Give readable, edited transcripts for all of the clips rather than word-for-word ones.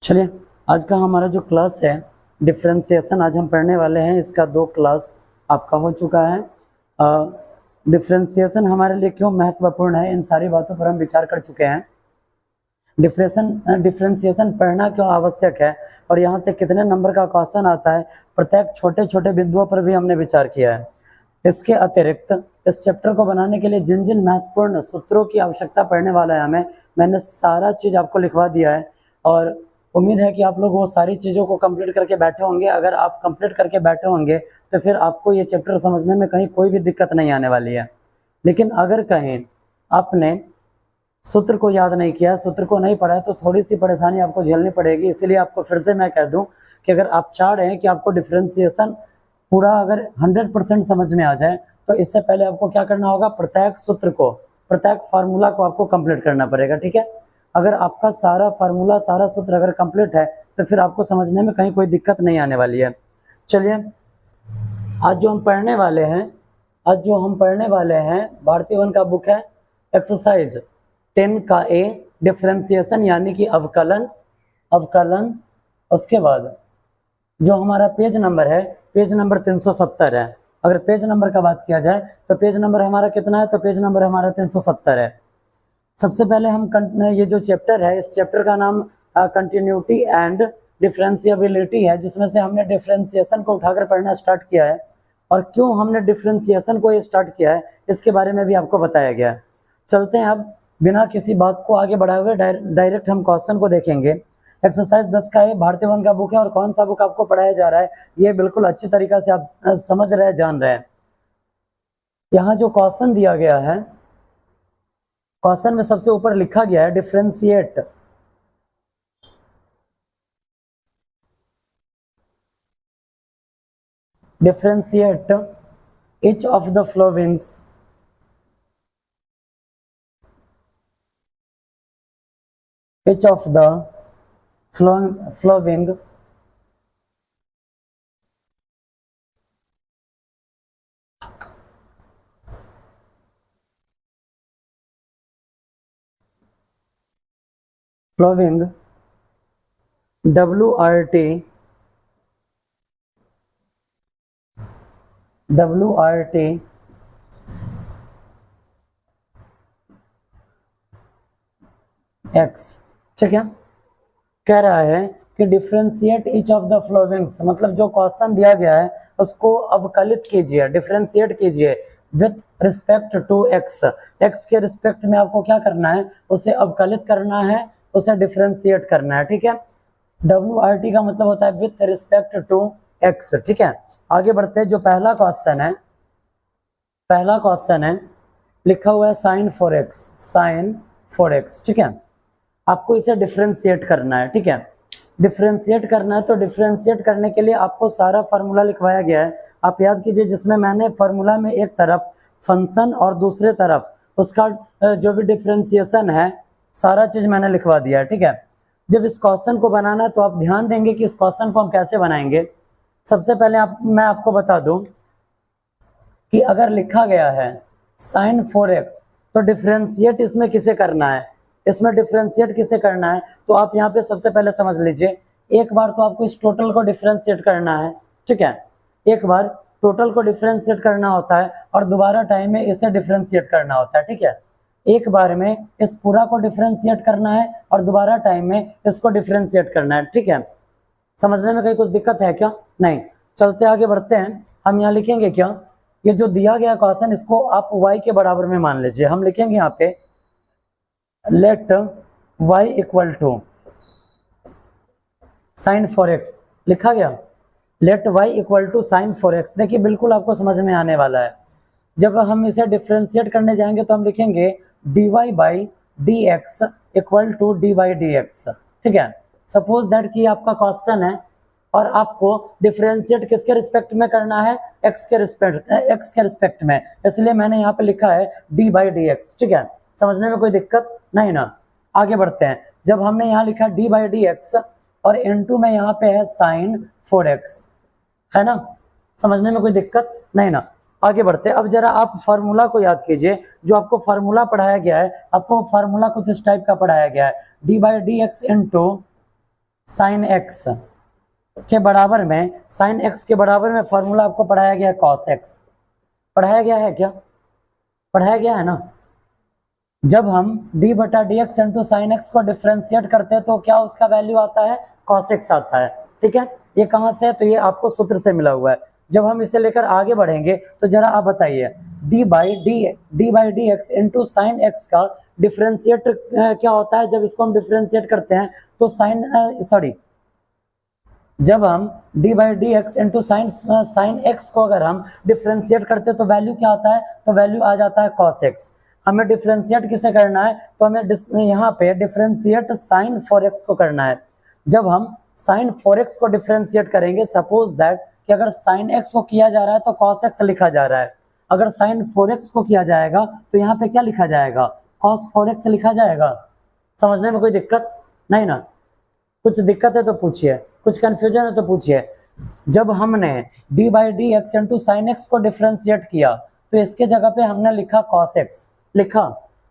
चलिए, आज का हमारा जो क्लास है डिफरेंशिएशन, आज हम पढ़ने वाले हैं। इसका 2 क्लास आपका हो चुका है। डिफरेंशिएशन हमारे लिए क्यों महत्वपूर्ण है, इन सारी बातों पर हम विचार कर चुके हैं। डिफरेंशिएशन पढ़ना क्यों आवश्यक है और यहाँ से कितने नंबर का क्वेश्चन आता है, प्रत्येक छोटे छोटे बिंदुओं पर भी हमने विचार किया है। इसके अतिरिक्त इस चैप्टर को बनाने के लिए जिन जिन महत्वपूर्ण सूत्रों की आवश्यकता पड़ने वाला है हमें, मैंने सारा चीज़ आपको लिखवा दिया है और उम्मीद है कि आप लोग वो सारी चीज़ों को कंप्लीट करके बैठे होंगे। अगर आप कंप्लीट करके बैठे होंगे तो फिर आपको ये चैप्टर समझने में कहीं कोई भी दिक्कत नहीं आने वाली है। लेकिन अगर कहीं आपने सूत्र को याद नहीं किया, सूत्र को नहीं पढ़ा है, तो थोड़ी सी परेशानी आपको झेलनी पड़ेगी। इसीलिए आपको फिर से मैं कह दूं कि अगर आप चाह रहे हैं कि आपको डिफरेंशिएशन पूरा अगर 100% समझ में आ जाए, तो इससे पहले आपको क्या करना होगा, प्रत्येक सूत्र को, प्रत्येक फार्मूला को आपको कंप्लीट करना पड़ेगा। ठीक है, अगर आपका सारा फार्मूला, सारा सूत्र अगर कंप्लीट है तो फिर आपको समझने में कहीं कोई दिक्कत नहीं आने वाली है। चलिए, आज जो हम पढ़ने वाले हैं भारतीय वन का बुक है एक्सरसाइज 10 का ए, डिफरेंशिएशन यानी कि अवकलन। उसके बाद जो हमारा पेज नंबर है, पेज नंबर 370 है। अगर पेज नंबर का बात किया जाए तो पेज नंबर हमारा कितना है, तो पेज नंबर हमारा 370 है। सबसे पहले हम ये जो चैप्टर है, इस चैप्टर का नाम कंटिन्यूटी एंड डिफरेंशिएबिलिटी है, जिसमें से हमने डिफरेंशिएशन को उठाकर पढ़ना स्टार्ट किया है। और क्यों हमने डिफरेंशिएशन को ये स्टार्ट किया है, इसके बारे में भी आपको बताया गया है। चलते हैं अब बिना किसी बात को आगे बढ़ाए हुए डायरेक्ट हम क्वेश्चन को देखेंगे। एक्सरसाइज 10 का ये भारतीय वन का बुक है और कौन सा बुक आपको पढ़ाया जा रहा है ये बिल्कुल अच्छी तरीके से आप समझ रहे हैं, जान रहे हैं। यहाँ जो क्वेश्चन दिया गया है, क्वेश्चन में सबसे ऊपर लिखा गया है differentiate each of the following WRT X। ठीक है, कह रहा है कि डिफरेंशिएट ईच ऑफ द फ्लोविंग्स, मतलब जो क्वेश्चन दिया गया है उसको अवकलित कीजिए, डिफरेंशिएट कीजिए with respect to x. X के रिस्पेक्ट में आपको क्या करना है, उसे अवकलित करना है, उसे डिफरेंशिएट करना है। ठीक है, WRT का मतलब होता है विथ रिस्पेक्ट टू एक्स। ठीक है, आगे बढ़ते हैं। जो पहला क्वेश्चन है लिखा हुआ है साइन फॉर एक्स। ठीक है, आपको इसे डिफरेंशिएट करना है। ठीक है, डिफरेंशिएट करना है, तो डिफरेंशिएट करने के लिए आपको सारा फार्मूला लिखवाया गया है। आप याद कीजिए, जिसमें मैंने फार्मूला में एक तरफ फंक्शन और दूसरे तरफ उसका जो भी डिफरेंशिएशन है, सारा चीज मैंने लिखवा दिया है। ठीक है, जब इस क्वेश्चन को बनाना है तो आप ध्यान देंगे कि इस क्वेश्चन को हम कैसे बनाएंगे। सबसे पहले मैं आपको बता दूं कि अगर लिखा गया है साइन 4x, तो डिफरेंशिएट इसमें किसे करना है, तो आप यहाँ पे सबसे पहले समझ लीजिए, एक बार तो आपको इस टोटल को डिफरेंशिएट करना है। ठीक है, एक बार टोटल को डिफरेंशिएट करना होता है और दोबारा टाइम में इसे डिफरेंशिएट करना होता है। ठीक है, एक बार में इस पूरा को डिफरेंशिएट करना है और दोबारा टाइम में इसको डिफरेंशिएट करना है। ठीक है, समझने में कहीं कुछ दिक्कत है क्या? नहीं। चलते आगे बढ़ते हैं। हम यहाँ लिखेंगे क्या, ये जो दिया गया क्वेश्चन, इसको आप y के बराबर में मान लीजिए। हम लिखेंगे यहाँ पे let y equal to sine 4x। लिखा गया let y equal to sine 4x। देखिए, बिल्कुल आपको समझ में आने वाला है। जब हम इसे डिफरेंशिएट करने जाएंगे तो हम लिखेंगे dy by dx equal to dy dx। ठीक है, सपोज दैट कि आपका क्वेश्चन है और आपको डिफरेंशिएट किसके रिस्पेक्ट में करना है, x के रिस्पेक्ट में, इसलिए मैंने यहाँ पे लिखा है dy dx। ठीक है, समझने में कोई दिक्कत नहीं ना? आगे बढ़ते हैं। जब हमने यहाँ लिखा dy dx और इनटू में यहाँ पे है साइन 4x, है ना? समझने में कोई दिक्कत नहीं ना? आगे बढ़ते हैं। अब जरा आप फार्मूला को याद कीजिए, जो आपको फार्मूला पढ़ाया गया है, आपको फार्मूला कुछ इस टाइप का पढ़ाया गया है, dy dx into sine x के बराबर में, साइन एक्स के बराबर में फॉर्मूला आपको पढ़ाया गया है कॉस एक्स, पढ़ाया गया है क्या? पढ़ाया गया है ना। जब हम d बटा D x into sine x को डिफ्रेंशिएट करते हैं तो क्या उसका वैल्यू आता है? कॉस एक्स आता है। ठीक है, ये कहाँ से है? तो ये आपको सूत्र से मिला हुआ है। जब हम इसे लेकर आगे बढ़ेंगे तो जरा आप बताइए, d by d x into sine x का डिफ्रेंशिएट क्या होता है? जब इसको हम डिफ्रेंशिएट करते हैं तो जब हम d by d x into sine x को अगर हम डिफ्रेंशिएट करते हैं तो वैल्यू क्या आता है? तो वैल्यू आ जाता है कॉस एक्स। हमें डिफ्रेंशिएट किसे करना है? तो हमें यहाँ पे डिफ्रेंशिएट साइन 4x को करना है। जब हम साइन 4x को डिफ्रेंशिएट करेंगे, सपोज दैट कि अगर साइन x को किया जा रहा है तो cos x लिखा जा रहा है, अगर साइन 4x को किया जाएगा तो यहाँ पे क्या लिखा जाएगा? cos 4x लिखा जाएगा। समझने में कोई दिक्कत नहीं ना? कुछ दिक्कत है तो पूछिए, कुछ कंफ्यूजन है तो पूछिए। जब हमने d by d x into sine x को डिफ्रेंशिएट किया तो इसके जगह पे हमने लिखा cos x लिखा,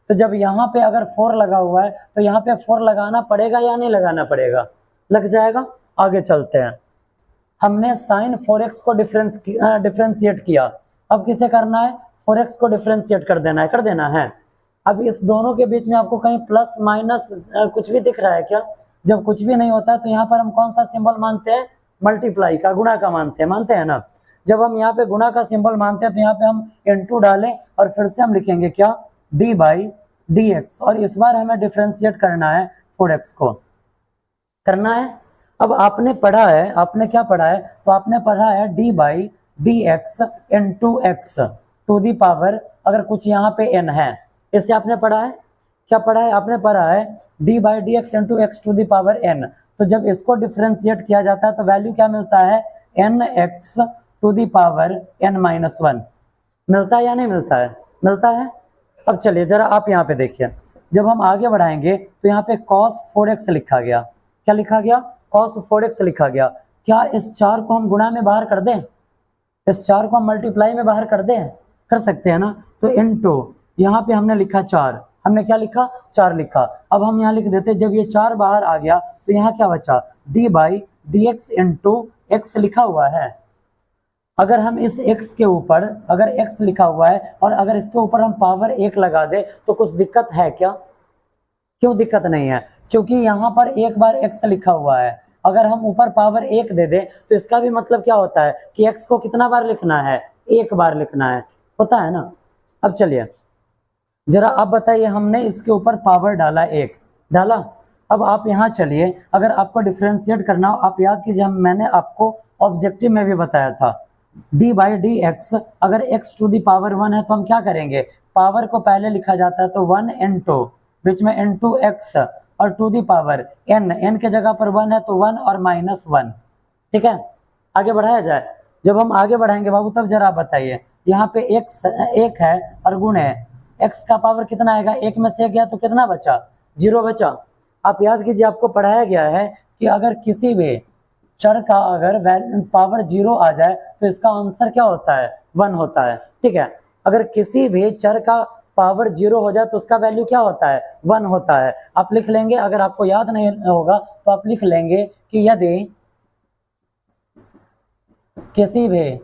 तो जब यहाँ पे अगर 4 लगा हुआ है तो यहाँ पे 4 लगाना पड़ेगा या नहीं लगाना पड़ेगा? लग जाएगा। आगे चलते हैं, हमने साइन 4x को डिफ्रेंशिएट किया, अब किसे करना है? 4x को डिफ्रेंशिएट कर देना है। अब इस दोनों के बीच में आपको कहीं प्लस माइनस कुछ भी दिख रहा है क्या? जब कुछ भी नहीं होता है तो यहाँ पर हम कौन सा सिंबल मानते हैं? मल्टीप्लाई का, गुणा का मानते हैं ना। जब हम यहाँ पे गुणा का सिंबल मानते हैं तो यहाँ पे हम इनटू डालें और फिर से हम लिखेंगे क्या? d बाई डी एक्स, और इस बार हमें डिफ्रेंशिएट करना है 4x को करना है। अब आपने पढ़ा है, आपने क्या पढ़ा है? तो आपने पढ़ा है d by d x into x to the power, अगर कुछ यहाँ पे n है, इसे आपने पढ़ा है। क्या पढ़ा है? आपने पढ़ा है d by d x into x to the power n। तो जब इसको डिफ्रेंशिएट किया जाता है तो वैल्यू क्या मिलता है? n x to the power n minus 1 मिलता है या नहीं मिलता है? मिलता है। अब चलिए जरा आप यहाँ पे देखिए, जब हम आगे बढ़ाएंगे तो यहाँ पे cos 4x लिखा गया। क्या लिखा गया? cos 4x लिखा गया। क्या इस 4 को हम गुणा में बाहर कर दें? इस 4 को हम मल्टीप्लाई में बाहर कर दें? कर सकते हैं ना। तो इनटू यहाँ पे हमने लिखा 4, हमने क्या लिखा? 4 लिखा। अब हम यहाँ लिख देते, जब ये 4 बाहर आ गया तो यहाँ क्या बचा? d by d x into x लिखा हुआ है। अगर हम इस x के ऊपर, अगर x लिखा हुआ है और अगर इसके ऊपर हम पावर 1 लगा दे तो कुछ दिक्कत है क्या? क्यों दिक्कत नहीं है? क्योंकि यहाँ पर एक बार x लिखा हुआ है, अगर हम ऊपर पावर 1 दे दें तो इसका भी मतलब क्या होता है कि x को कितना बार लिखना है? 1 बार लिखना है, होता है ना। अब चलिए जरा आप बताइए, हमने इसके ऊपर पावर डाला 1 डाला। अब आप यहाँ चलिए, अगर आपको डिफ्रेंशिएट करना हो, आप याद कीजिए, मैंने आपको ऑब्जेक्टिव में भी बताया था, d बाई डी एक्स, अगर x टू दी पावर 1 है तो हम क्या करेंगे? पावर को पहले लिखा जाता है तो 1 इंटू, बीच में इंटू एक्स और टू दी पावर n के जगह पर 1 है तो 1 और माइनस 1। ठीक है, आगे बढ़ाया जाए। जब हम आगे बढ़ाएंगे बाबू तब जरा बताइए, यहाँ पे एक है और गुण है, x का पावर कितना आएगा? 1 में से गया तो कितना बचा? 0 बचा। आप याद कीजिए, आपको पढ़ाया गया है कि अगर किसी भी चर का अगर पावर 0 आ जाए तो इसका आंसर क्या होता है? 1 होता है। ठीक है, अगर किसी भी चर का पावर 0 हो जाए तो उसका वैल्यू क्या होता है? 1 होता है। आप लिख लेंगे, अगर आपको याद नहीं होगा तो आप लिख लेंगे कि यदि किसी भी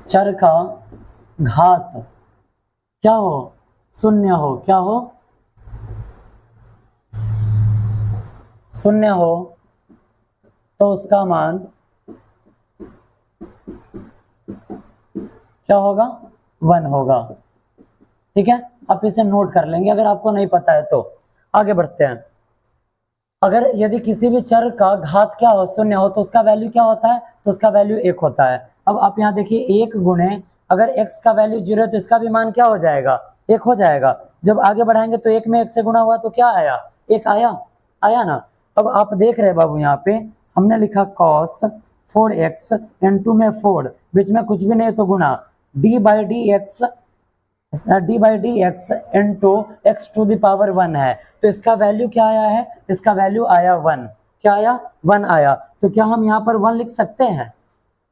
चर का घात क्या हो? 0 हो। क्या हो? 0 हो तो उसका मान क्या होगा? 1 होगा। ठीक है, आप इसे नोट कर लेंगे अगर आपको नहीं पता है तो। आगे बढ़ते हैं, अगर यदि किसी भी चर का घात क्या हो? 0 हो तो उसका वैल्यू क्या होता है? तो उसका वैल्यू 1 होता है। अब आप यहाँ देखिए, 1 गुणे, अगर x का वैल्यू 0 है तो इसका भी मान क्या हो जाएगा? 1 हो जाएगा। जब आगे बढ़ाएंगे तो 1 में 1 से गुणा हुआ तो क्या आया? 1 आया। आया ना। अब आप देख रहे हैं बाबू, यहाँ पे हमने लिखा cos 4x इंटू में 4, बीच में कुछ भी नहीं तो गुणा, d by d x into x to the power 1 है, तो इसका वैल्यू क्या आया है? इसका वैल्यू आया 1। क्या आया? 1 आया। तो क्या हम यहाँ पर 1 लिख सकते हैं?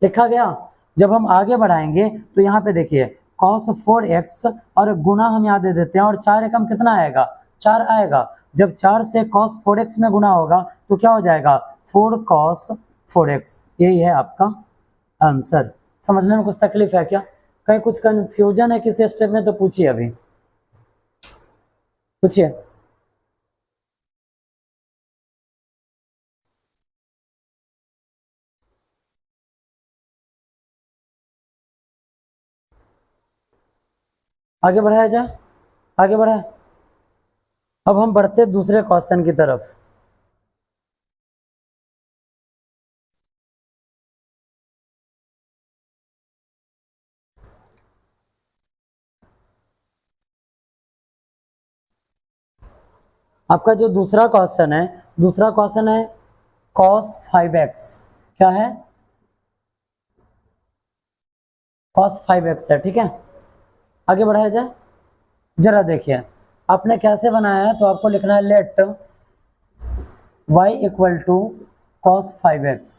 लिखा गया। जब हम आगे बढ़ाएंगे तो यहाँ पे देखिए cos 4x और गुणा हम यहाँ दे देते हैं, और 4 एकम कितना आएगा? 4 आएगा। जब 4 से cos 4x में गुना होगा तो क्या हो जाएगा 4 cos 4x। यही है आपका आंसर। समझने में कुछ तकलीफ है क्या, कहीं कुछ कंफ्यूजन है किसी स्टेप में तो पूछिए, अभी पूछिए। आगे बढ़ाया जाए, आगे बढ़ाए। अब हम बढ़ते दूसरे क्वेश्चन की तरफ। आपका जो दूसरा क्वेश्चन है, दूसरा क्वेश्चन है cos 5x। क्या है, cos 5x है, ठीक है। आगे बढ़ाया जाए, जरा देखिए आपने कैसे बनाया है। तो आपको लिखना है let y equal to cos 5x।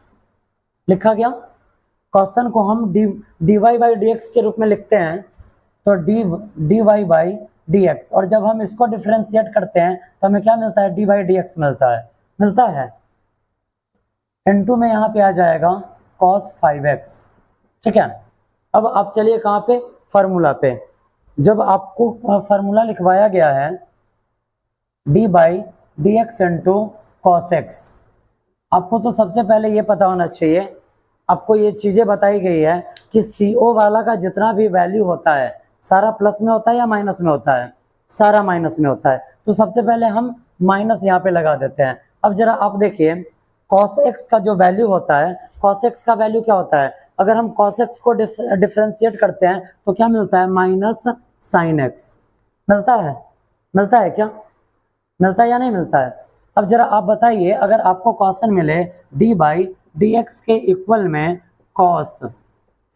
लिखा गया। क्वेश्चन को हम dy बाई डी के रूप में लिखते हैं, तो dy बाई डी, और जब हम इसको डिफ्रेंशिएट करते हैं तो हमें क्या मिलता है, डी बाई डी मिलता है। इनटू में यहाँ पे आ जाएगा cos 5x, ठीक है। अब आप चलिए कहाँ पे, फार्मूला पे। जब आपको फार्मूला लिखवाया गया है d by d x into cos x, आपको तो सबसे पहले ये पता होना चाहिए, आपको ये चीज़ें बताई गई है कि CO वाला का जितना भी वैल्यू होता है सारा प्लस में होता है या माइनस में होता है, सारा माइनस में होता है। तो सबसे पहले हम माइनस यहाँ पे लगा देते हैं। अब जरा आप देखिए cos x का जो वैल्यू होता है, cos x का वैल्यू क्या होता है, अगर हम cos x को डिफ्रेंशिएट करते हैं तो क्या मिलता है, माइनस साइन x मिलता है क्या, मिलता है या नहीं मिलता है। अब जरा आप बताइए, अगर आपको क्वेश्चन मिले डी बाई डी एक्स के इक्वल में cos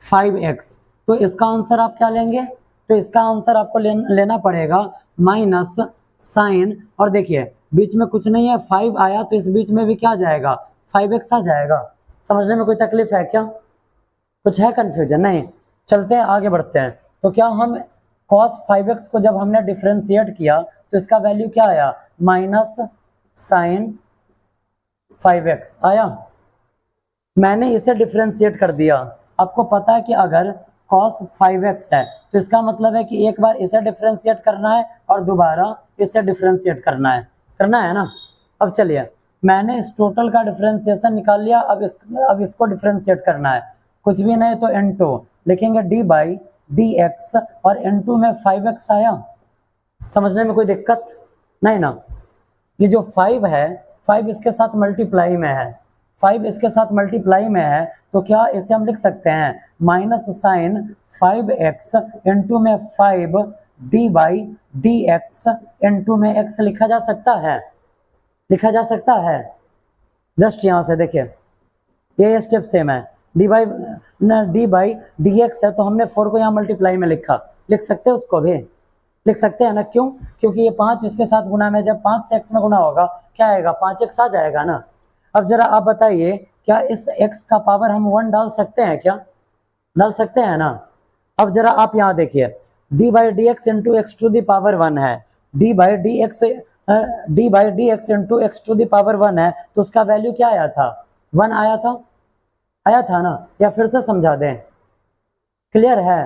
5x, तो इसका आंसर आप क्या लेंगे, तो इसका आंसर आपको लेना पड़ेगा माइनस साइन, और देखिए बीच में कुछ नहीं है, 5 आया तो इस बीच में भी क्या आ जाएगा, 5x आ जाएगा। समझने में कोई तकलीफ है क्या, कुछ है कंफ्यूजन, नहीं। चलते हैं आगे बढ़ते हैं। तो क्या हम cos 5x को जब हमने डिफ्रेंशिएट किया तो इसका वैल्यू क्या आया, माइनस साइन 5x आया। मैंने इसे डिफ्रेंशिएट कर दिया। आपको पता है कि अगर cos 5x है तो इसका मतलब है कि एक बार इसे डिफ्रेंशिएट करना है और दोबारा इसे डिफ्रेंशिएट करना है ना। अब चलिए, मैंने इस टोटल का डिफ्रेंशिएशन निकाल लिया, अब इसको डिफ्रेंशिएट करना है। कुछ भी नहीं तो n2 लिखेंगे डी बाई डी एक्स, और n2 में 5x आया। समझने में कोई दिक्कत नहीं ना। ये जो 5 है, 5 इसके साथ मल्टीप्लाई में है, 5 इसके साथ मल्टीप्लाई में है, तो क्या इसे हम लिख सकते हैं माइनस साइन 5x इंटू में 5 D by d x into में x लिखा जा सकता है। जस्ट यहाँ से देखिए ये स्टेप सेम है, डी बाई डी एक्स है तो हमने 4 को यहाँ मल्टीप्लाई में लिख सकते हैं, उसको भी लिख सकते हैं ना। क्यों, क्योंकि ये 5 इसके साथ गुना में, जब 5 से x में गुना होगा क्या आएगा, 5x आ जाएगा ना। अब जरा आप बताइए, क्या इस x का पावर हम 1 डाल सकते हैं क्या, डाल सकते हैं ना। अब जरा आप यहाँ देखिए d by d x into x to the power 1 है, d by d x into x to the power 1 है, तो उसका वैल्यू क्या आया था, 1 आया था ना। या फिर से समझा दें, क्लियर है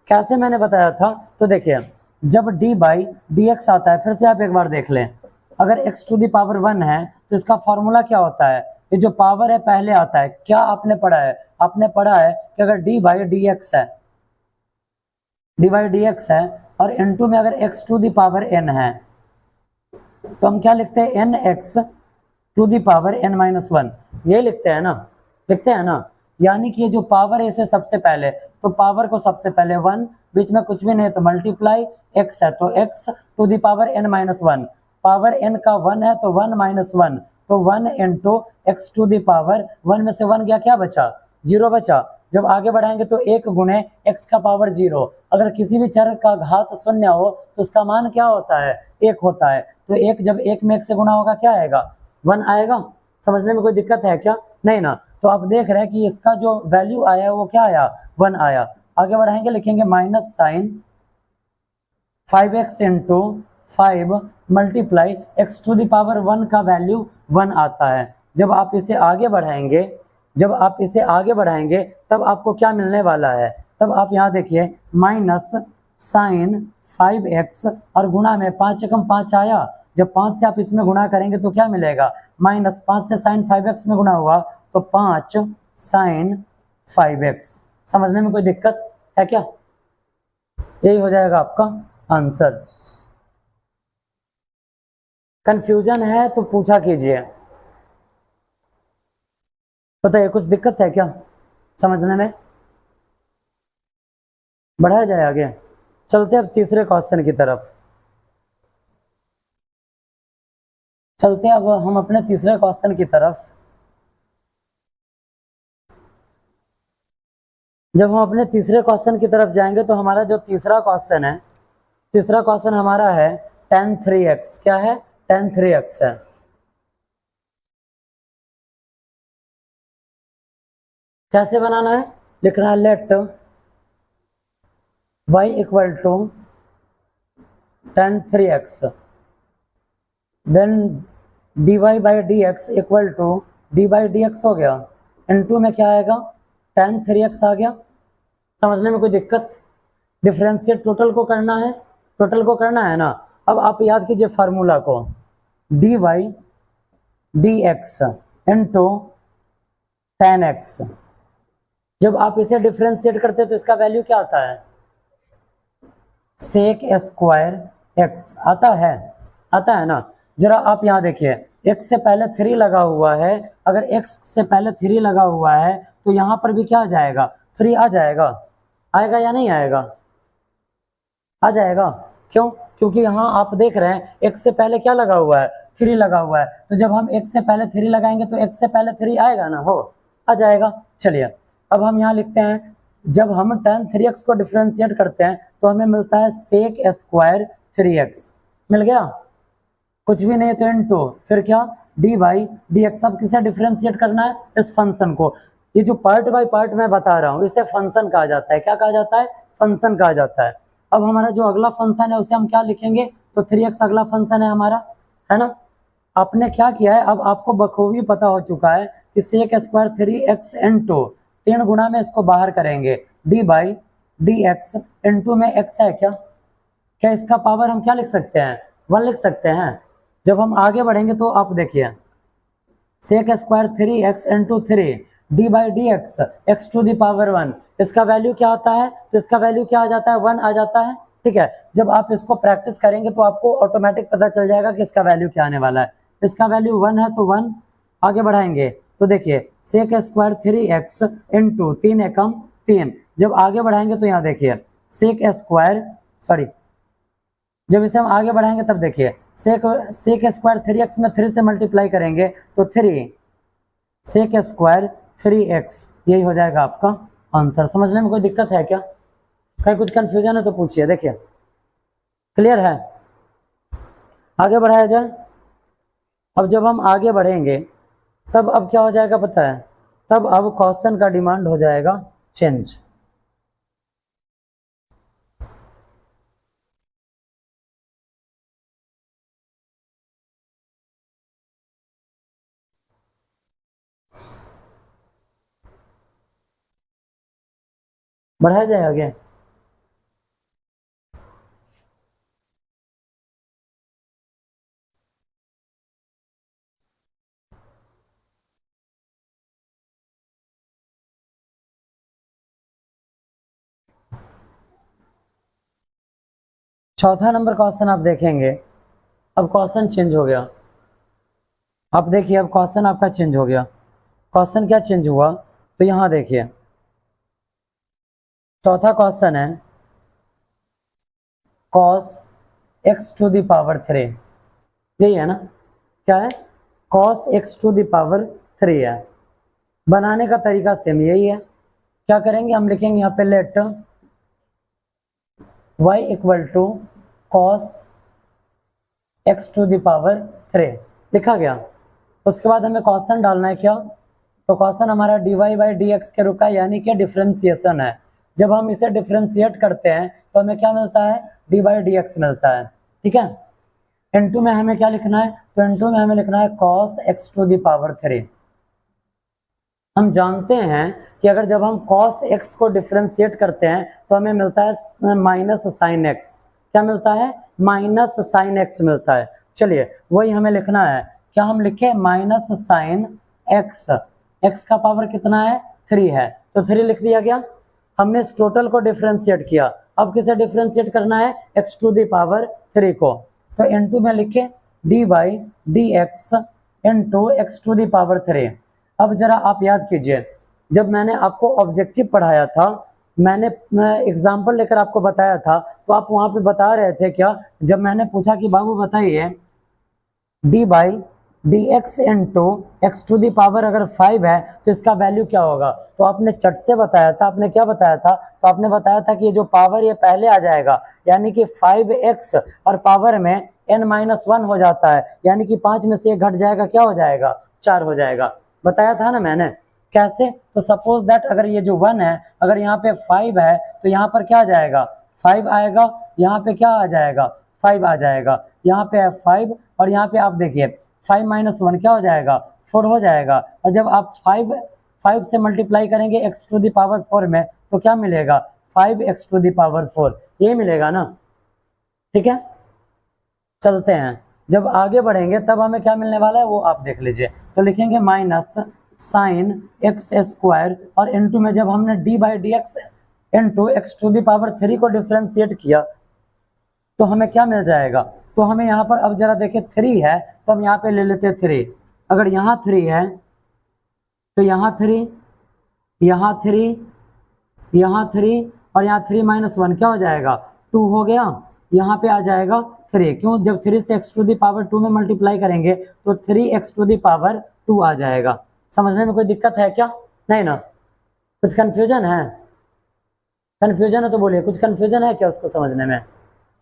कैसे मैंने बताया था। तो देखिए जब डी बाई डी एक्स आता है, फिर से आप एक बार देख लें, अगर एक्स टू दी पावर 1 है तो इसका फॉर्मूला क्या होता है, ये जो पावर है पहले आता है। क्या आपने पढ़ा है, आपने पढ़ा है कि अगर डी बाई डी एक्स है और n2 में अगर x to the power n है तो हम क्या लिखते हैं, n x to the power n minus 1, ये लिखते हैं ना। यानी कि ये जो पावर है इसे सबसे पहले, तो पावर को सबसे पहले 1, बीच में कुछ भी नहीं तो मल्टीप्लाई, x है तो x to the power n minus 1, power n का 1 है तो 1 माइनस 1, तो 1 into x to the power 1 में से 1 गया, क्या बचा, 0 बचा। जब आगे बढ़ाएंगे तो 1 गुणे x का पावर 0, अगर किसी भी चर का घात शून्य हो तो उसका मान क्या होता है, 1 होता है। तो 1 जब 1 में 1 से गुना होगा क्या आएगा, 1 आएगा। समझने में कोई दिक्कत है क्या, नहीं ना। तो आप देख रहे हैं कि इसका जो वैल्यू आया है वो क्या आया, 1 आया। आगे बढ़ाएंगे, लिखेंगे minus sine 5x into 5 multiply x to the power 1 का वैल्यू 1 आता है। जब आप इसे आगे बढ़ाएंगे, तब आपको क्या मिलने वाला है, तब आप यहाँ देखिए माइनस साइन 5x और गुणा में 5 एकम 5 आया। जब 5 से आप इसमें गुणा करेंगे तो क्या मिलेगा, माइनस 5 से साइन 5x में गुणा हुआ तो 5 साइन 5x। समझने में कोई दिक्कत है क्या? यही हो जाएगा आपका आंसर। कंफ्यूजन है तो पूछा कीजिए। बताइए कुछ दिक्कत है क्या समझने में? बढ़ाया जाए आगे। चलते अब तीसरे क्वेश्चन की तरफ। चलते अब हम अपने तीसरे क्वेश्चन की तरफ। जब हम अपने तीसरे क्वेश्चन की तरफ जाएंगे तो हमारा जो तीसरा क्वेश्चन है, तीसरा क्वेश्चन हमारा है tan 3x। क्या है? tan 3x है। कैसे बनाना है? लिखना है let y equal to tan 3x, then dy by d x equal to d by d x हो गया, इनटू में क्या आएगा, tan 3x आ गया। समझने में कोई दिक्कत? डिफरेंशिएट टोटल को करना है, टोटल को करना है ना। अब आप याद कीजिए फार्मूला को, d y d x into tan x. जब आप इसे डिफरेंशिएट करते हैं तो इसका वैल्यू क्या आता है, सेक स्क्वायर एक्स आता है ना। जरा आप यहाँ देखिए, x से पहले 3 लगा हुआ है, अगर x से पहले 3 लगा हुआ है तो यहाँ पर भी क्या आ जाएगा, 3 आ जाएगा। आएगा या नहीं आएगा? आ जाएगा। क्यों? क्योंकि यहाँ आप देख रहे हैं x से पहले क्या लगा हुआ है, 3 लगा हुआ है। तो जब हम x से पहले 3 लगाएंगे तो x से पहले 3 आएगा ना, हो आ जाएगा। चलिए अब हम यहाँ लिखते हैं, जब हम tan 3x को डिफरेंशिएट करते हैं तो हमें मिलता है सेक स्क्वायर 3x। मिल गया? कुछ भी नहीं तो इनटू फिर क्या, डी वाई डी एक्स। अब किसे डिफरेंशिएट करना है, इस फंक्शन को। ये जो पार्ट बाय पार्ट मैं बता रहा हूँ इसे फंक्शन कहा जाता है। क्या कहा जाता है? फंक्शन कहा जाता है। अब हमारा जो अगला फंक्शन है उसे हम क्या लिखेंगे, तो 3x अगला फंक्शन है हमारा, है ना। आपने क्या किया है, अब आपको बखूबी पता हो चुका है कि सेक स्क्वायर 3x इनटू 3 गुणा में इसको बाहर करेंगे, D by d x into में x है क्या इसका पावर हम क्या लिख सकते हैं, 1 लिख सकते हैं। जब हम आगे बढ़ेंगे तो आप देखिए, sec square 3x into 3 d by d x x to the power 1, इसका वैल्यू क्या आता है, तो इसका वैल्यू क्या आ जाता है, 1 आ जाता है। ठीक है, जब आप इसको प्रैक्टिस करेंगे तो आपको ऑटोमेटिक पता चल जाएगा कि इसका वैल्यू क्या आने वाला है। इसका वैल्यू 1 है तो 1। आगे बढ़ाएंगे तो देखिए सेक स्क्वायर 3x इंटू 3 एकम 3। जब आगे बढ़ाएंगे तो यहाँ देखिए सेक स्क्वायर, सॉरी, जब इसे हम आगे बढ़ाएंगे तब देखिए सेक स्क्वायर 3x में 3 से मल्टीप्लाई करेंगे तो 3 सेक स्क्वायर 3x, यही हो जाएगा आपका आंसर। समझने में कोई दिक्कत है क्या? कहीं कुछ कंफ्यूजन है तो पूछिए। देखिए क्लियर है? आगे बढ़ाया जाए। अब जब हम आगे बढ़ेंगे तब अब क्या हो जाएगा पता है, तब अब क्वेश्चन का डिमांड हो जाएगा चेंज। बढ़ाया जाए आगे। चौथा नंबर क्वेश्चन आप देखेंगे, अब क्वेश्चन चेंज हो गया। आप देखिए अब क्वेश्चन आपका चेंज हो गया। क्वेश्चन क्या चेंज हुआ, तो यहाँ देखिए चौथा क्वेश्चन है cos x to the power 3, यही है ना। क्या है? cos x to the power 3 है। बनाने का तरीका सेम यही है। क्या करेंगे, हम लिखेंगे यहाँ पे let y equal to cos x to the power 3 लिखा गया। उसके बाद हमें क्वेश्चन डालना है क्या, तो क्वेश्चन हमारा dy बाई डी एक्स के रुका, यानी कि डिफरेंशिएशन है। जब हम इसे डिफरेंशिएट करते हैं तो हमें क्या मिलता है, डी बाई डी एक्स मिलता है। ठीक है, इनटू में हमें क्या लिखना है, तो इनटू में हमें लिखना है cos x to the power 3। हम जानते हैं कि अगर जब हम cos x को डिफ्रेंशिएट करते हैं तो हमें मिलता है माइनस साइन एक्स। क्या मिलता है, माइनस साइन एक्स मिलता है। चलिए वही हमें लिखना है, क्या हम लिखे, माइनस साइन एक्स। एक्स का पावर कितना है, 3 है, तो 3 लिख दिया गया। हमने इस टोटल को डिफ्रेंशिएट किया, अब किसे डिफ्रेंशिएट करना है, x टू दी पावर 3 को, तो इनटू में लिखे d by d x into x to the power 3। अब जरा आप याद कीजिए, जब मैंने आपको ऑब्जेक्टिव पढ़ाया था, मैंने एग्जाम्पल लेकर आपको बताया था, तो आप वहां पे बता रहे थे क्या, जब मैंने पूछा कि बाबू बताइए d by d x into x to the power अगर 5 है तो इसका वैल्यू क्या होगा, तो आपने चट से बताया था। आपने क्या बताया था, तो आपने बताया था कि ये जो पावर ये पहले आ जाएगा, यानी कि 5x और पावर में n-1 हो जाता है, यानी कि 5 में से 1 घट जाएगा, क्या हो जाएगा, 4 हो जाएगा। बताया था ना मैंने। कैसे, तो सपोज दैट अगर ये जो 1 है, अगर यहाँ पे 5 है तो यहाँ पर क्या आ जाएगा, 5 आएगा, यहाँ पे क्या आ जाएगा, 5 आ जाएगा, यहाँ पे है 5 और यहाँ पे आप देखिए 5 माइनस 1 क्या हो जाएगा, 4 हो जाएगा। और जब आप 5 से मल्टीप्लाई करेंगे x टू दी पावर 4 में तो क्या मिलेगा, 5x टू दी पावर 4, ये मिलेगा ना। ठीक है, चलते हैं, जब आगे बढ़ेंगे तब हमें क्या मिलने वाला है वो आप देख लीजिए। तो लिखेंगे माइनस साइन एक्स स्क्वायर और इनटू में जब हमने d by d x into x to the power 3 को डिफ्रेंशिएट किया तो हमें क्या मिल जाएगा, तो हमें यहाँ पर अब जरा देखिए 3 है तो हम यहाँ पे ले लेते हैं 3। अगर यहाँ 3 है तो यहाँ 3, यहाँ 3, यहाँ 3 और यहाँ 3 माइनस 1 क्या हो जाएगा, 2 हो गया। यहाँ पे आ जाएगा 3, क्यों, जब 3 से x टू दी पावर 2 में मल्टीप्लाई करेंगे तो 3x टू दी पावर 2 आ जाएगा। समझने में कोई दिक्कत है क्या, नहीं ना, कुछ कंफ्यूजन है, कंफ्यूजन है तो बोलिए, कुछ कंफ्यूजन है क्या उसको समझने में।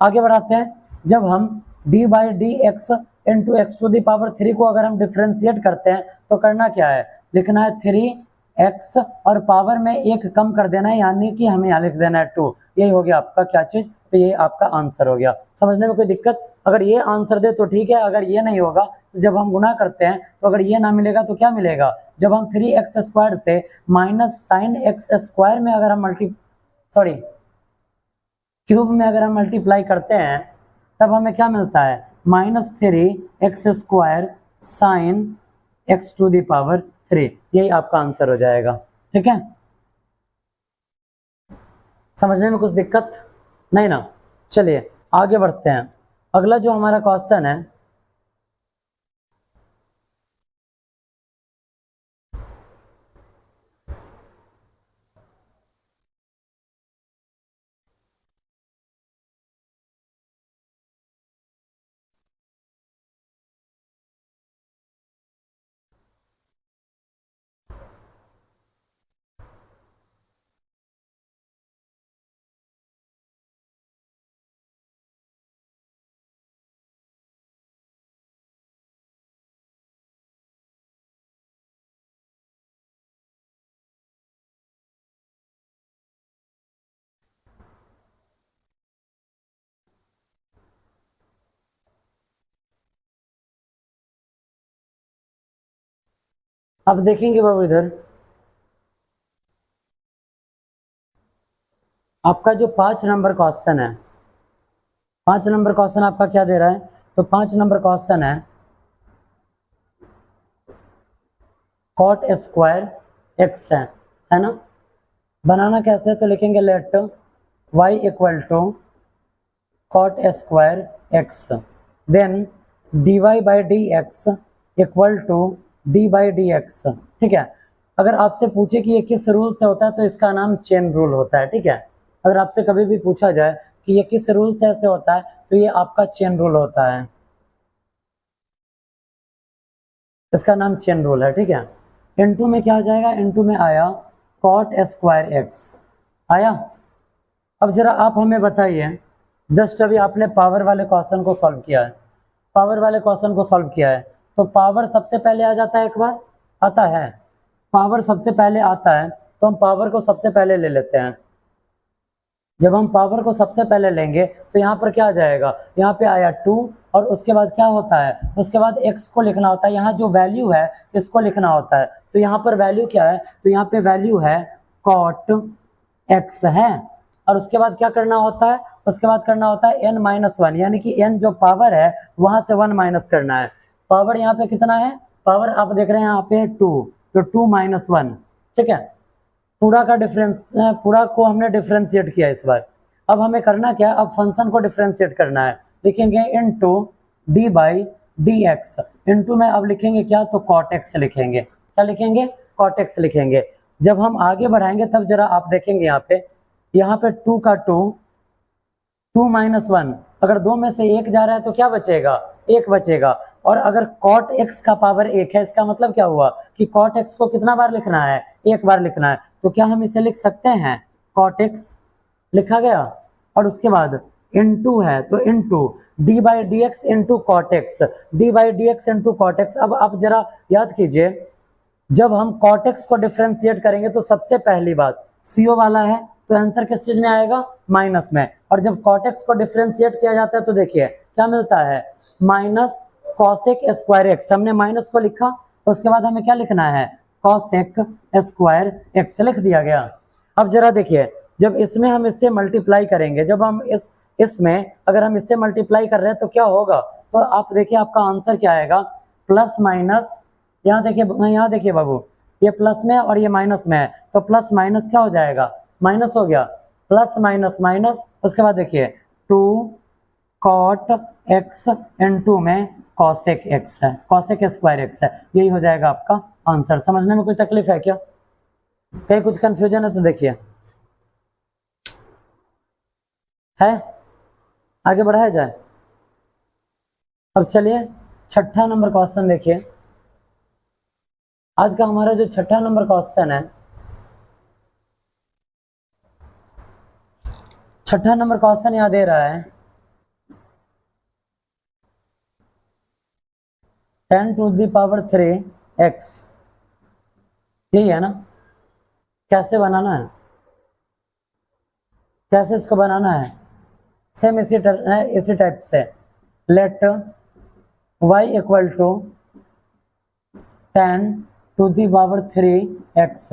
आगे बढ़ाते हैं, जब हम d by d x into x to the power 3 को अगर हम डिफ्रेंशिएट करते हैं तो करना क्या है, लिखना है 3x और पावर में 1 कम कर देना है, यानी कि हमें यहाँ लिख देना है 2। यही हो गया आपका क्या चीज, तो ये आपका आंसर हो गया। समझने में कोई दिक्कत, अगर ये आंसर दे तो ठीक है, अगर ये नहीं होगा तो जब हम गुना करते हैं तो अगर ये ना मिलेगा तो क्या मिलेगा, जब हम 3x स्क्वायर से माइनस साइन एक्स स्क्वायर में अगर हम क्यूब में अगर हम मल्टीप्लाई करते हैं तब हमें क्या मिलता है, minus 3x square sine x to the power 3, यही आपका आंसर हो जाएगा। ठीक है, समझने में कुछ दिक्कत नहीं ना। चलिए आगे बढ़ते हैं, अगला जो हमारा क्वेश्चन है, अब देखेंगे बाबू इधर आपका जो 5 नंबर क्वेश्चन है, 5 नंबर क्वेश्चन आपका क्या दे रहा है, तो 5 नंबर क्वेश्चन है कॉट स्क्वायर एक्स है ना। बनाना कैसे है, तो लिखेंगे let y equal to cot square x, then dy by d x equal to d by d x. ठीक है, अगर आपसे पूछे कि ये किस रूल से होता है तो इसका नाम चेन रूल होता है। ठीक है, अगर आपसे कभी भी पूछा जाए कि ये किस रूल से ऐसे होता है तो ये आपका चेन रूल होता है, इसका नाम चेन रूल है। ठीक है, इनटू में क्या आ जाएगा, इनटू में आया कॉट स्क्वायर एक्स आया। अब जरा आप हमें बताइए, जस्ट अभी आपने पावर वाले क्वेश्चन को सॉल्व किया है, पावर वाले क्वेश्चन को सॉल्व किया है तो पावर सबसे पहले आ जाता है, एक बार आता है, पावर सबसे पहले आता है तो हम पावर को सबसे पहले ले लेते हैं। जब हम पावर को सबसे पहले लेंगे तो यहाँ पर क्या आ जाएगा, यहाँ पे आया 2 और उसके बाद क्या होता है, उसके बाद x को लिखना होता है, यहाँ जो वैल्यू है इसको लिखना होता है। तो यहाँ पर वैल्यू क्या है, तो यहाँ पे वैल्यू है cot x है, और उसके बाद क्या करना होता है, उसके बाद करना होता है n-1, यानी कि n जो पावर है वहां से 1 माइनस करना है। पावर यहाँ पे कितना है, पावर आप देख रहे हैं यहाँ पे 2, तो 2 - 1, ठीक है। पूरा का डिफरेंस, पूरा को हमने डिफरेंशिएट किया इस बार। अब हमें करना क्या है, अब फंक्शन को डिफरेंशिएट करना है। लिखेंगे into d by d x, into में अब लिखेंगे क्या, तो कॉट एक्स लिखेंगे। क्या लिखेंगे, कॉट एक्स लिखेंगे। जब हम आगे बढ़ाएंगे तब जरा आप देखेंगे यहाँ पे 2 का 2, 2 - 1, अगर दो में से एक जा रहा है तो क्या बचेगा, एक बचेगा। और अगर cot x का पावर 1 है, इसका मतलब क्या हुआ कि cot x को कितना बार लिखना है, एक बार लिखना है। तो क्या हम इसे लिख सकते हैं, cot x लिखा गया, और उसके बाद इनटू है तो into d by d x into cot x, d by d x into cot x. अब आप जरा याद कीजिए, जब हम कॉट एक्स को डिफरेंशिएट करेंगे तो सबसे पहली बात CO वाला है तो आंसर किस चीज में आएगा, माइनस में। और जब कॉट एक्स को डिफरेंशिएट किया जाता है तो देखिए क्या मिलता है, माइनस कॉसेक स्क्वायर एक्स। हमने माइनस को लिखा, उसके बाद हमें क्या लिखना है, कॉसेक स्क्वायर एक्स लिख दिया गया। अब जरा देखिए, जब इसमें हम इससे मल्टीप्लाई करेंगे, जब हम इसमें अगर हम इससे मल्टीप्लाई कर रहे हैं तो क्या होगा, तो आप देखिए आपका आंसर क्या आएगा, प्लस माइनस, यहाँ देखिए बाबू, ये प्लस में और ये माइनस में है, तो प्लस माइनस क्या हो जाएगा, माइनस हो गया, प्लस माइनस माइनस। उसके बाद देखिए 2 cot x इनटू में cosec x है, cosec स्क्वायर x है, यही हो जाएगा आपका आंसर। समझने में कोई तकलीफ है क्या, कहीं कुछ कंफ्यूजन है तो देखिए, है, आगे बढ़ाया जाए। अब चलिए छठा नंबर क्वेश्चन देखिए। आज का हमारा जो छठा नंबर क्वेश्चन है, छठा नंबर क्वेश्चन यहाँ दे रहा है 10⁻³ x, यही है ना। कैसे बनाना है, कैसे इसको बनाना है, सेम इसी टाइप से, let y equal to 10⁻³ x।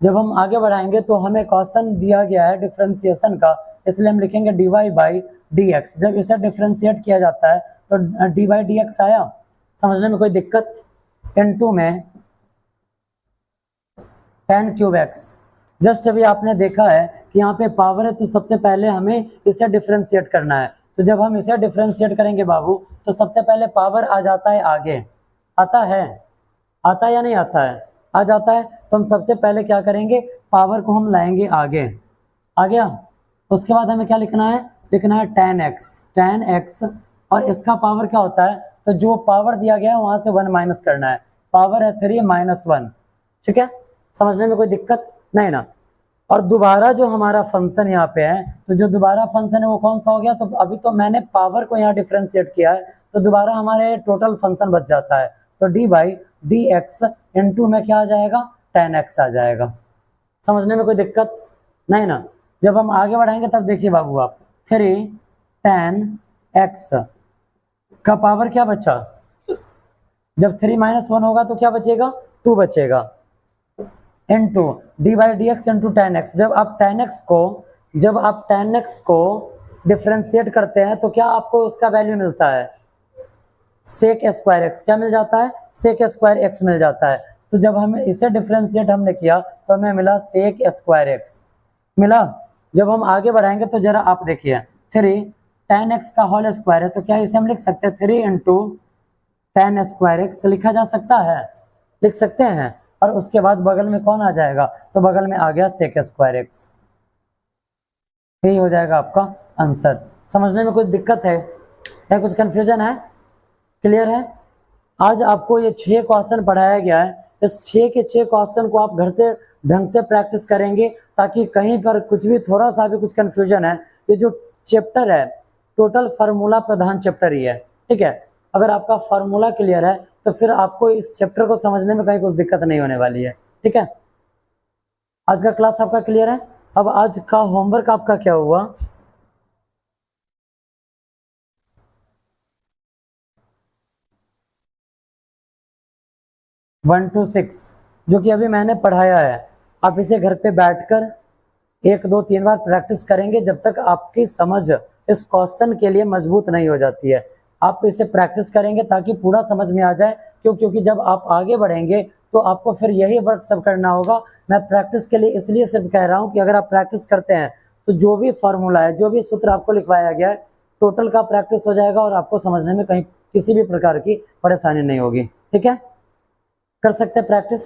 जब हम आगे बढ़ाएंगे तो हमें क्वेश्चन दिया गया है डिफरेंशिएशन का, इसलिए हम लिखेंगे dy बाई डी एक्स। जब इसे डिफरेंशिएट किया जाता है तो dy बाई डी एक्स आया, समझने में कोई दिक्कत, इनटू में 10³ x। जस्ट अभी आपने देखा है कि यहाँ पे पावर है तो सबसे पहले हमें इसे डिफरेंशिएट करना है। तो जब हम इसे डिफरेंशिएट करेंगे बाबू तो सबसे पहले पावर आ जाता है आगे, आता है, आता है या नहीं आता है, आ जाता है। तो हम सबसे पहले क्या करेंगे, पावर को हम लाएंगे आगे, आ गया। उसके बाद हमें क्या लिखना है, लिखना है 10x, और इसका पावर क्या होता है, तो जो पावर दिया गया है वहां से 1 माइनस करना है, पावर है 3 - 1, ठीक है। समझने में कोई दिक्कत नहीं ना। और दोबारा जो हमारा फंक्शन यहाँ पे है, तो जो दोबारा फंक्शन है वो कौन सा हो गया, तो अभी तो मैंने पावर को यहाँ डिफरेंशिएट किया है तो दोबारा हमारे टोटल फंक्शन बच जाता है। तो D by d x into में क्या आ जाएगा, 10x आ जाएगा। समझने में कोई दिक्कत नहीं ना। जब हम आगे बढ़ाएंगे तब देखिए बाबू आप, 3 10x का पावर क्या बचा, जब 3 - 1 होगा तो क्या बचेगा, 2 बचेगा, into d by d x into 10x। जब आप 10x को डिफरेंशिएट करते हैं तो क्या आपको उसका वैल्यू मिलता है, सेक स्क्वायर एक्स। क्या मिल जाता है, सेक स्क्वायर एक्स मिल जाता है। तो जब हमें इसे डिफरेंशिएट हमने किया तो हमें मिला सेक स्क्वायर एक्स मिला। जब हम आगे बढ़ाएंगे तो जरा आप देखिए 3 10x का होल स्क्वायर है, तो क्या इसे हम लिख सकते हैं 3 इंटू 10 स्क्वायर एक्स लिखा जा सकता है, लिख सकते हैं। और उसके बाद बगल में कौन आ जाएगा, तो बगल में आ गया सेक स्क्वायर एक्स, यही हो जाएगा आपका आंसर। समझने में कोई दिक्कत है, कुछ कंफ्यूजन है, क्लियर है। आज आपको ये 6 क्वेश्चन पढ़ाया गया है, इस 6 के 6 क्वेश्चन को आप घर से ढंग से प्रैक्टिस करेंगे ताकि कहीं पर कुछ भी थोड़ा सा भी कुछ कंफ्यूजन है। ये जो चैप्टर है टोटल फार्मूला प्रधान चैप्टर ही है, ठीक है। अगर आपका फार्मूला क्लियर है तो फिर आपको इस चैप्टर को समझने में कहीं कुछ दिक्कत नहीं होने वाली है, ठीक है। आज का क्लास आपका क्लियर है। अब आज का होमवर्क आपका क्या हुआ, 1 to 6 जो कि अभी मैंने पढ़ाया है। आप इसे घर पे बैठकर 1 2 3 बार प्रैक्टिस करेंगे जब तक आपकी समझ इस क्वेश्चन के लिए मजबूत नहीं हो जाती है। आप इसे प्रैक्टिस करेंगे ताकि पूरा समझ में आ जाए, क्योंकि जब आप आगे बढ़ेंगे तो आपको फिर यही वर्क सब करना होगा। मैं प्रैक्टिस के लिए इसलिए सिर्फ कह रहा हूँ कि अगर आप प्रैक्टिस करते हैं तो जो भी फॉर्मूला है, जो भी सूत्र आपको लिखवाया गया है, टोटल का प्रैक्टिस हो जाएगा और आपको समझने में कहीं किसी भी प्रकार की परेशानी नहीं होगी। ठीक है, कर सकते हैं प्रैक्टिस।